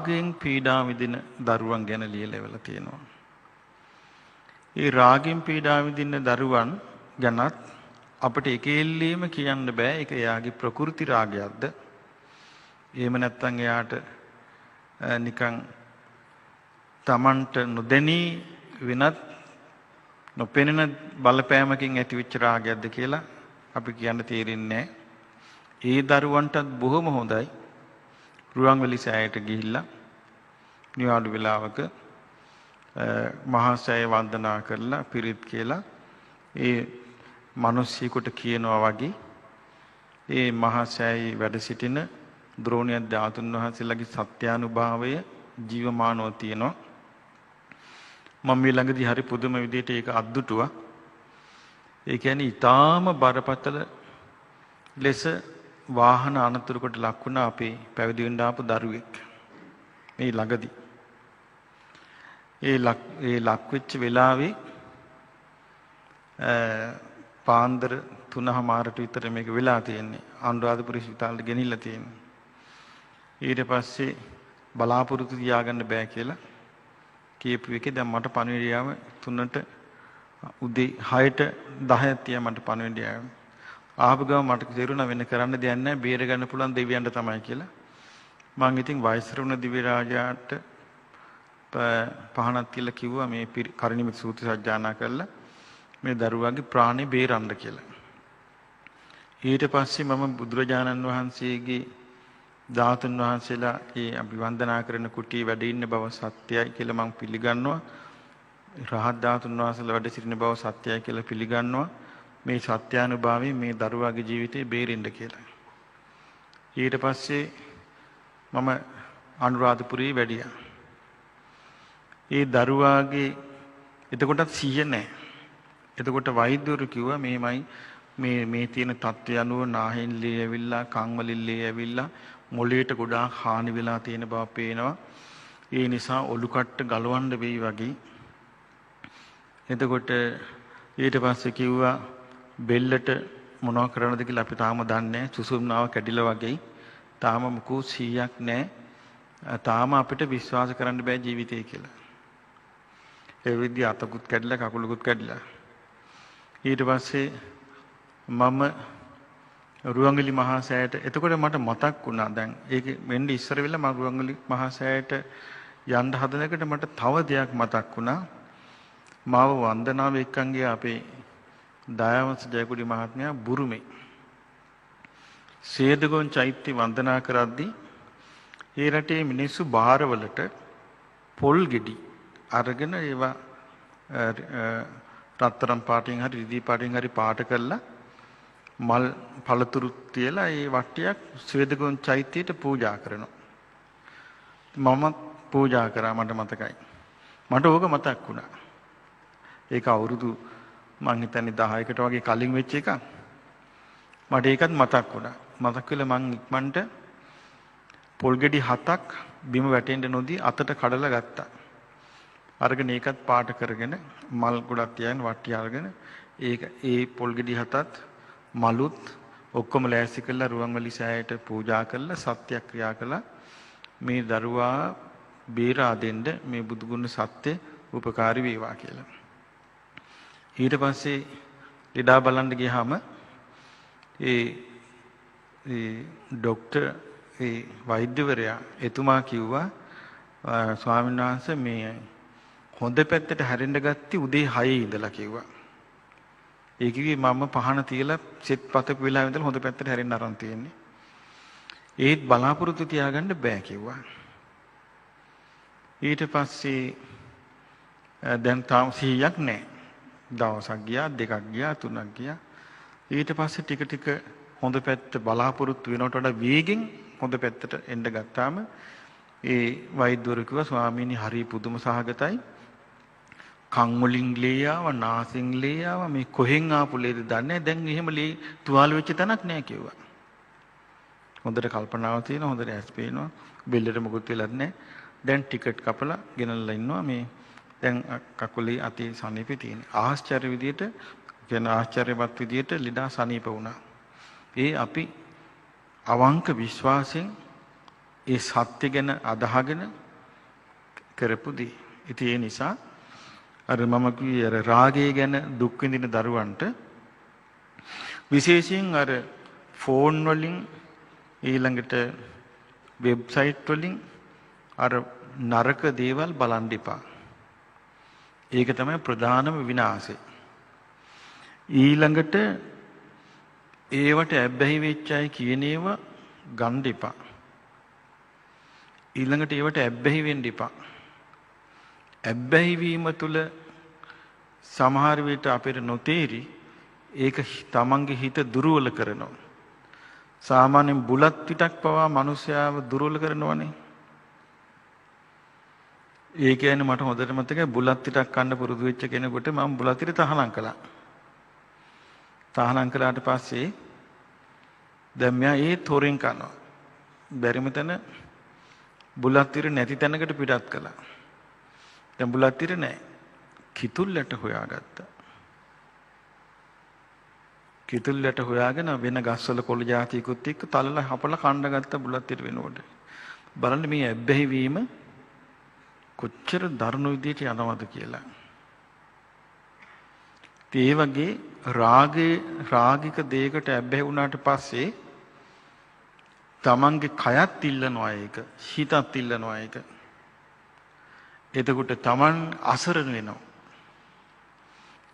රාගයෙන් පීඩා විඳින දරුවන් ගැන ලියලා ඉවලා තියෙනවා. ඒ රාගයෙන් පීඩා විඳින දරුවන් ගැනත් අපිට එකෙල්ලීම කියන්න බෑ ඒක එයාගේ ප්‍රකෘති රාගයක්ද. එහෙම නැත්නම් එයාට නිකන් Tamanට නොදැනී වෙනත් නොපෙනෙන බලපෑමකින් ඇතිවෙච්ච රාගයක්ද කියලා අපි කියන්න තේරෙන්නේ නැහැ. ඒ දරුවන්ටත් බොහොම හොඳයි රුවන්වැලි සෑයට ගිහිල්ලා නිවාඩු වෙලාවක මහා සෑය වන්දනා කරලා පිරිත් කියලා ඒ මිනිස්සුෙකුට කියනවා වගේ ඒ මහා සෑයේ වැඩ සිටින ද්‍රෝණිය ධාතුන් වහන්සේලාගේ සත්‍යානුභාවය ජීවමානව තියෙනවා. මම මේ ළඟදී හරි පුදුම විදිහට ඒක අද්දුටුවා. ඒ කියන්නේ ඊටාම බරපතල ලෙස වාහන අනතුරකට ලක් වුණා අපේ පැවිදි වෙන්න ආපු දරුවෙක්. මේ ළඟදී. ඒ ලක් වෙච්ච වෙලාවේ පාන්දර 3:00ට විතර මේක වෙලා තියෙන්නේ. අනුරාධපුර ස්පිතාලෙට ගෙනිහිල්ලා තියෙන්නේ. ඊට පස්සේ බලාපොරොත්තු තියාගන්න බෑ කියලා කියපු එකේ දැන් මට පණිවිඩය යාම 3ට උදේ 6ට 10ක් තියා මට පණිවිඩය යාම. ආපු ගම මට තේරුණා වෙන කරන්න දෙයක් නැහැ බේර ගන්න පුළුවන් දෙවියන්ට තමයි කියලා. මං ඉතින් වයසරුණ දිව්‍ය රාජයාට පහනක් කියලා කිව්වා මේ කරිණිමිත සූත්‍ර සජ්ජායනා කරලා මේ දරුවාගේ ප්‍රාණය බේරන්න කියලා. ඊට පස්සේ මම බුදුරජාණන් වහන්සේගේ ධාතුන් වහන්සේලා ඒ අභිවන්දනා කරන කුටියේ වැඩ ඉන්න බව සත්‍යයි කියලා මම පිළිගන්නවා. රහත් ධාතුන් වහන්සේලා වැඩ සිටින බව සත්‍යයි කියලා පිළිගන්නවා. මේ සත්‍යානුභාවයෙන් මේ දරුවාගේ ජීවිතේ බේරෙන්න කියලා. ඊට පස්සේ මම අනුරාධපුරේ වැඩියා. ඒ දරුවාගේ එතකොටත් සිහිය නැහැ. එතකොට වෛද්‍යවරු කිව්වා මෙහෙමයි මේ තියෙන තත්ත්වය අනුව නාහෙන් ලේ ඇවිල්ලා කන් වලින් ලේ ඇවිල්ලා මොළයට ගොඩාක් හානි වෙලා තියෙන බව පේනවා. ඒ නිසා ඔලු කට්ට ගලවන්න වෙයි වගේ. එතකොට ඊට පස්සේ කිව්වා බෙල්ලට මොනව කරන්නද කියලා අපි තාම දන්නේ නැහැ. සුසුම්නාව කැඩිලා වගේ. තාම මුකුත් 100ක් නැහැ. තාම අපිට විශ්වාස කරන්න බෑ ජීවිතේ කියලා. ඒ විදිහ අතකුත් කැඩිලා කකුලකුත් කැඩිලා. ඊට පස්සේ මම රුවන්වැලි මහා සෑයට එතකොට මට මතක් වුණා දැන් ඒක වෙන්නේ ඉස්සර වෙලා මම රුවන්වැලි මහා සෑයට යන්න හදනකොට මට තව දෙයක් මතක් වුණා. මාව වන්දනාව එක්කන් ගියා අපේ දයාවංශ ජයකුඩි මහත්මයා බුරුමේ. සේදගොන් චෛත්‍ය වන්දනා කරද්දී ඒ රටේ මිනිස්සු බාරවලට පොල් ගෙඩි අරගෙන ඒවා රත්තරන් පාටින් හරි රිදී පාටින් හරි පාට කරලා මල් පළතුරු තියලා ඒ වට්ටියක් සේදගොන් චෛත්‍යයට පූජා කරනවා. මම පූජා කරා මට මතකයි. මට ඕක මතක් වුණා. ඒක අවුරුදු මං හිතන්නේ 10කට වගේ කලින් වෙච්ච එකක්. මට ඒකත් මතක් වුණා. මතක් වෙලා මං ඉක්මනට පොල් ගෙඩි 7ක් බිම වැටෙන්න නොදී අතට කඩලා ගත්තා. අරගෙන ඒකත් පාට කරගෙන මල් ගොඩක් තියාගෙන වට්ටිය අරගෙන ඒ පොල් ගෙඩි 7ත් මලුත් ඔක්කොම ලෑස්ති කරලා රුවන්වැලි සෑයට පූජා කරලා සත්‍යක්‍රියා කළා. මේ දරුවා බේරා දෙන්න මේ බුදුගුණ සත්‍ය උපකාරී වේවා කියලා. ඊට පස්සේ ලෙඩා බලන්න ගියාම ඒ ડોක්ටර් වෛද්‍යවරයා එතුමා කිව්වා ස්වාමීන් වහන්සේ මේ හොඳ පැත්තට හැරෙන්න ගත්තී උදේ 6 ඉඳලා කිව්වා. ඒ කිව්වේ මම පහන තියලා සෙත් පතපු වෙලාවෙ ඉඳලා හොඳ පැත්තට හැරෙන්න අරන් තියෙන්නේ. ඒත් බලාපොරොත්තු තියාගන්න බෑ කිව්වා. ඊට පස්සේ දැන් තාම 100ක් නැහැ. දවසක් ගියා, දෙකක් ගියා, තුනක් ගියා. ඊට පස්සේ ටික ටික හොඳ පැත්ත බලාපොරොත්තු වෙනවට වඩා වේගෙන් හොඳ පැත්තට එන්න ගත්තාම ඒ වෛද්‍යවරු කිව්වා ස්වාමීනි හරි පුදුම සහගතයි. කන් වලින් ලේ ආව, නාසෙන් ලේ ආව, මේ කොහෙන් ආපු ලේද දන්නේ දැන් එහෙම ලේ තුවාල වෙච්ච තැනක් නෑ කිව්වා. හොඳට කල්පනාව තියෙනවා, හොඳට ඇස් පේනවා, බෙල්ලට මොකුත් වෙලත් නෑ. දැන් ටිකට් කපලා ගෙනල්ලා ඉන්නවා මේ දැන් කකුලේ අතේ සනීපේ තියෙන. ආශ්චර්ය විදියට කියන ආශ්චර්යවත් විදියට ලීඩා සනීප වුණා. ඒ අපි අවංක විශ්වාසයෙන් ඒ සත්‍ය ගැන අදහගෙන කරපු දේ. ඉතින් ඒ නිසා අර මම කිව්වේ අර රාගය ගැන දුක් විඳින දරුවන්ට විශේෂයෙන් අර ෆෝන් වලින් ඊළඟට වෙබ්සයිට් වලින් අර නරක දේවල් බලන් ඉපා. ඒක තමයි ප්‍රධානම විනාශය. ඊළඟට ඒවට ඇබ්බැහි වෙච්ච අය කියන ඒවා ගන්න එපා. ඊළඟට ඒවට ඇබ්බැහි වෙන්න එපා. ඇබ්බැහි වීම තුළ සමහර විට අපිට නොතේරි ඒක තමන්ගේ හිත දුර්වල කරනවා. සාමාන්‍යයෙන් බුලත් පිටක් පවා මිනිස්යාව දුර්වල කරනවනේ. ඒ කියන්නේ මට හොඳට මතකයි බුලත් පිටක් කන්න පුරුදු වෙච්ච කෙනෙකුට මම බුලත් පිට තහනම් කළා. තහනම් කළාට පස්සේ දැන් මෙයා ඒ තොරෙන් කනවා. බැරිම තැන බුලත් පිට නැති තැනකට පිටත් කළා. දැන් බුලත් පිට නැහැ. කිතුල්ලට හොයාගත්තා. කිතුල්ලට හොයාගෙන වෙන ගස්වල කොළ జాතියකුත් එක්ක තලලා හපලා කණ්ඩ ගත්ත බුලත් පිට වෙනකොට. බලන්න මේ ඇබ්බැහි වීම කොච්චර දරුණු විදියට යනවද කියලා. ඒ වගේ රාගික දෙයකට ඇබ්බැහි වුණාට පස්සේ තමන්ගේ කයත් ඉල්ලනවා ඒක, හිතත් ඉල්ලනවා ඒක. එතකොට තමන් අසරණ වෙනවා.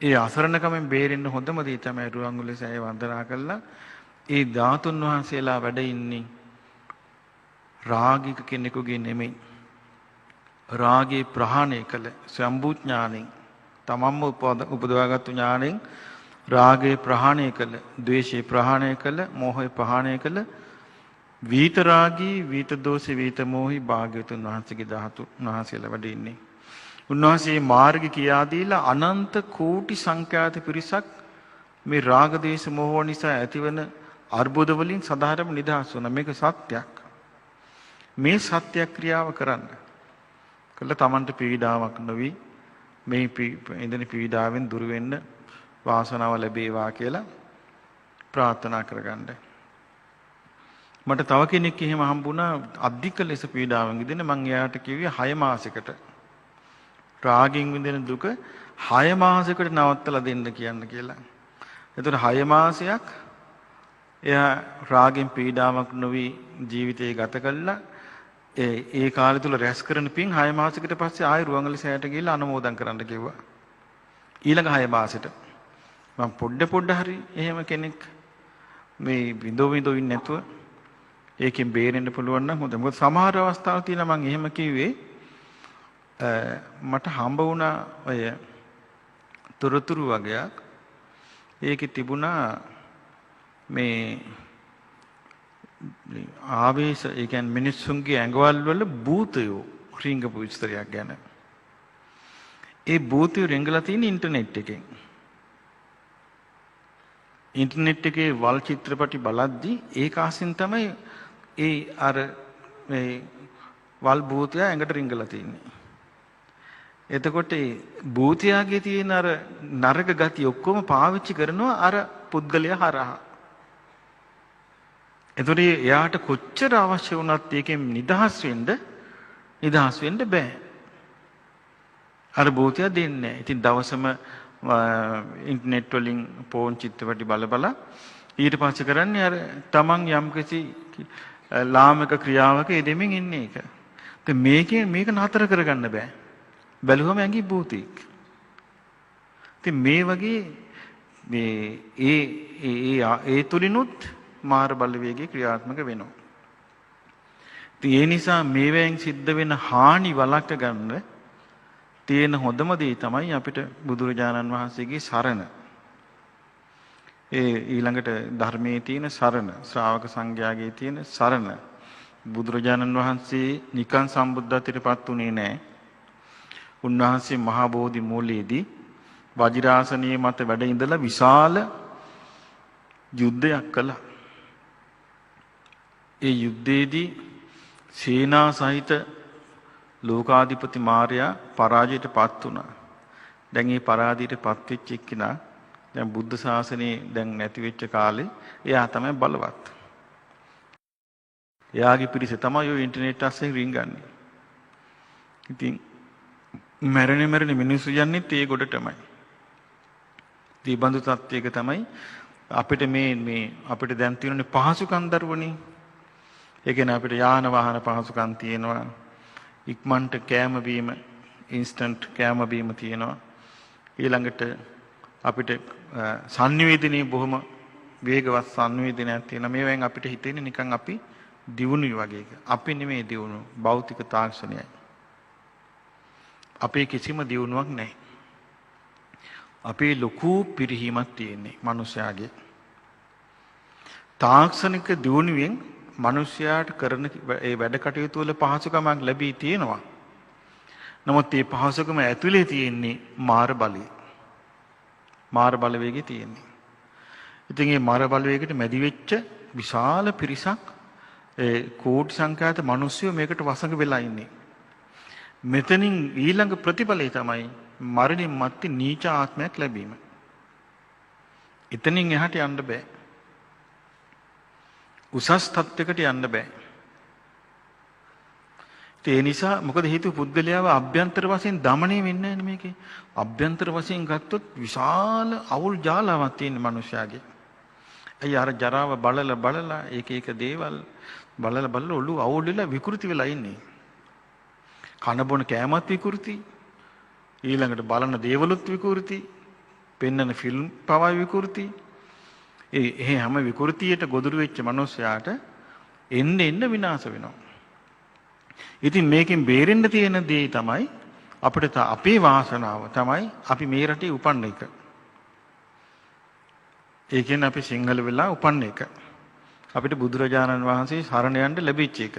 ඒ අසරණකමෙන් බේරෙන්න හොඳම දේ තමයි රුවන්වැලි සෑය වන්දනා කළා. ඒ ධාතුන් වහන්සේලා වැඩ ඉන්නේ රාගික කෙනෙකුගේ නෙමෙයි. රාගේ ප්‍රහාණය කළ සම්බුත් ඥාණයෙන් තමන්ම උපදවාගත්තු ඥාණයෙන් රාගේ ප්‍රහාණය කළ, ද්වේෂේ ප්‍රහාණය කළ, මෝහය ප්‍රහාණය කළ වීත රාගී, වීත දෝෂේ, වීත මෝහි භාග්‍යවතුන් වහන්සේගේ ධාතු වහන්සේලා වැඩ ඉන්නේ. උන්වහන්සේ මාර්ගය කියා දීලා අනන්ත කෝටි සංඛ්‍යාත පිරිසක් මේ රාග දේශ මොහ නිසා ඇතිවන අර්බුද වලින් සදාහරම නිදහස් වුණා. මේක සත්‍යයක්. මේ සත්‍ය ක්‍රියාව කරන්න. කළ තමන්ට පීඩාවක් නොවි මේ ඉඳන පීඩාවෙන් දුර වෙන්න වාසනාව ලැබේවා කියලා ප්‍රාර්ථනා කරගන්න. මට තව කෙනෙක් එහෙම හම්බුණා අධික ලෙස පීඩාවෙන් ඉඳින. මං එයාට කිව්වේ 6 මාසයකට රාගයෙන් විඳින දුක 6 මාසයකට නවත්තලා දෙන්න කියන්න කියලා. එතකොට 6 මාසයක් එයා රාගෙන් පීඩාවක් නොවි ජීවිතය ගත කළා. ඒ කාලය තුල රැස් කරන පින් 6 මාසයකට පස්සේ ආයෙ රුවන්වැලි සෑයට ගිහිල්ලා අනුමෝදන් කරන්න කිව්වා. ඊළඟ 6 මාසෙට මම පොඩ හරි එහෙම කෙනෙක් මේ විඳෝ ඉන්නේ නැතුව ඒකෙන් බේරෙන්න පුළුවන් නම් හොඳයි. මොකද සමහර අවස්ථාවල තියෙනවා මම එහෙම කිව්වේ මට හම්බ වුණා ඔය තොරතුරු වගේක්. ඒකේ තිබුණා මේ ආවේශ, ඒ කියන්නේ මිනිස්සුන්ගේ ඇඟවල් වල භූතයෝ රිංගපු විස්තරයක් ගැන. ඒ භූතයෝ රිංගලා තියෙන ඉන්ටර්නෙට් එකෙන්. ඉන්ටර්නෙට් එකේ වල් චිත්‍රපටි බලද්දි ඒක ආසින් තමයි ඒ අර මේ වල් භූතයා ඇඟට රිංගලා තියෙන්නේ. එතකොට ඒ භූතයාගේ තියෙන අර නරක ගති ඔක්කොම පාවිච්චි කරනවා අර පුද්ගලයා හරහා. එතකොට එයාට කොච්චර අවශ්‍ය වුණත් ඒකෙන් නිදහස් වෙන්න බෑ. අර භූතයා දෙන්නේ නැහැ. ඉතින් දවසම ඉන්ටර්නෙට් වලින් ෆෝන් චිත්‍රපටි බල ඊට පස්සේ කරන්නේ අර තමන් යම්කිසි ලාමක ක්‍රියාවක යෙදෙමින් ඉන්නේ ඒක. මේක නතර කරගන්න බෑ. බැලුවම ඇඟි භූතෙක්. ඉතින් මේ වගේ ඒ තුලිනුත් මාර බලවේගයේ ක්‍රියාත්මක වෙනවා. ඉතින් ඒ නිසා මේවෙන් සිද්ධ වෙන හානි වළක්ව ගන්න තියෙන හොඳම දේ තමයි අපිට බුදුරජාණන් වහන්සේගේ සරණ. ඊළඟට ධර්මයේ තියෙන සරණ, ශ්‍රාවක සංඝයාගේ තියෙන සරණ. බුදුරජාණන් වහන්සේ නිකන් සම්බුද්ධත්වයටපත් උනේ නැහැ. උන්වහන්සේ මහා බෝධි මූලයේදී වජිරාසනයේ මත වැඩ ඉඳලා විශාල යුද්ධයක් කළා. ඒ යුද්ධයේදී සේනා සහිත ලෝකාධිපති මාරයා පරාජයටපත් වුණා. දැන් මේ පරාජයටපත් වෙච්ච එක්කිනා දැන් බුද්ධ ශාසනයේ දැන් නැති වෙච්ච කාලේ එයා තමයි බලවත්. එයාගේ පිරිස තමයි ඔය ඉන්ටර්නෙට් අස්සෙන් රින්ගන්නේ. ඉතින් මැරෙන මිනිස්සු යන්නේත් ඒ ගොඩටමයි. ඉතින් බඳු තත්ත්වයක තමයි අපිට මේ අපිට දැන් තියෙන්නේ පහසුකම් දරුවනේ. ඒ කියන්නේ අපිට යාන වාහන පහසුකම් තියෙනවා. ඉක්මනට කෑම බීම ඉන්ස්ටන්ට් කෑම බීම තියෙනවා. ඊළඟට අපිට සංනිවේදනයේ බොහොම වේගවත් සංනිවේදනයක් තියෙනවා. මේවෙන් අපිට හිතෙන්නේ නිකන් අපි දියුණුයි වගේ එක. අපි නෙමෙයි දියුණු භෞතික තාක්ෂණයයි. අපේ කිසිම දියුණුවක් නැහැ. අපේ ලොකු පිරිහීමක් තියෙන්නේ මිනිස්යාගේ. තාක්ෂණික දියුණුවෙන් මිනිස්යාට කරන ඒ වැඩ කටයුතු වල පහසුකමක් ලැබී තියෙනවා. නමුත් මේ පහසුකම ඇතුලේ තියෙන්නේ මාර බලය. මාර බලවේගය තියෙන්නේ. ඉතින් මේ මාර බලවේගයට මැදි වෙච්ච විශාල පිරිසක් ඒ කෝටි සංඛ්‍යාත මිනිස්සු මේකට වසඟ වෙලා ඉන්නේ. මෙතනින් ඊළඟ ප්‍රතිඵලය තමයි මරණින් මත්තේ නීච ආත්මයක් ලැබීම. එතනින් එහාට යන්න බෑ. උසස් තත්ත්වයකට යන්න බෑ. ඒ නිසා මොකද හේතුව පුද්ගලයාව අභ්‍යන්තර වශයෙන් দমনය වෙන්නේ නැහැ මේකේ. අභ්‍යන්තර වශයෙන් ගත්තොත් විශාල අවුල් ජාලාවක් තියෙන මිනිස්යාගේ. අය අර ජරාව බලලා එක දේවල් බලලා ඔළුව අවුල් වෙලා විකෘති වෙලා ඉන්නේ. කන බොන කෑමත් විකෘති. ඊළඟට බලන දේවලුත් විකෘති. පෙන්නන ෆිල්ම් පවා විකෘති. ඒ හැම විකෘතියට ගොදුරු වෙච්ච මිනිස්යාට එන්න විනාශ වෙනවා. ඉතින් මේකෙන් බේරෙන්න තියෙන දේ තමයි අපිට අපේ වාසනාව තමයි අපි මේ රටේ උපන්න එක. ඒ කියන්නේ අපි සිංහල වෙලා උපන්න එක. අපිට බුදුරජාණන් වහන්සේ සරණ යන්න ලැබිච්ච එක.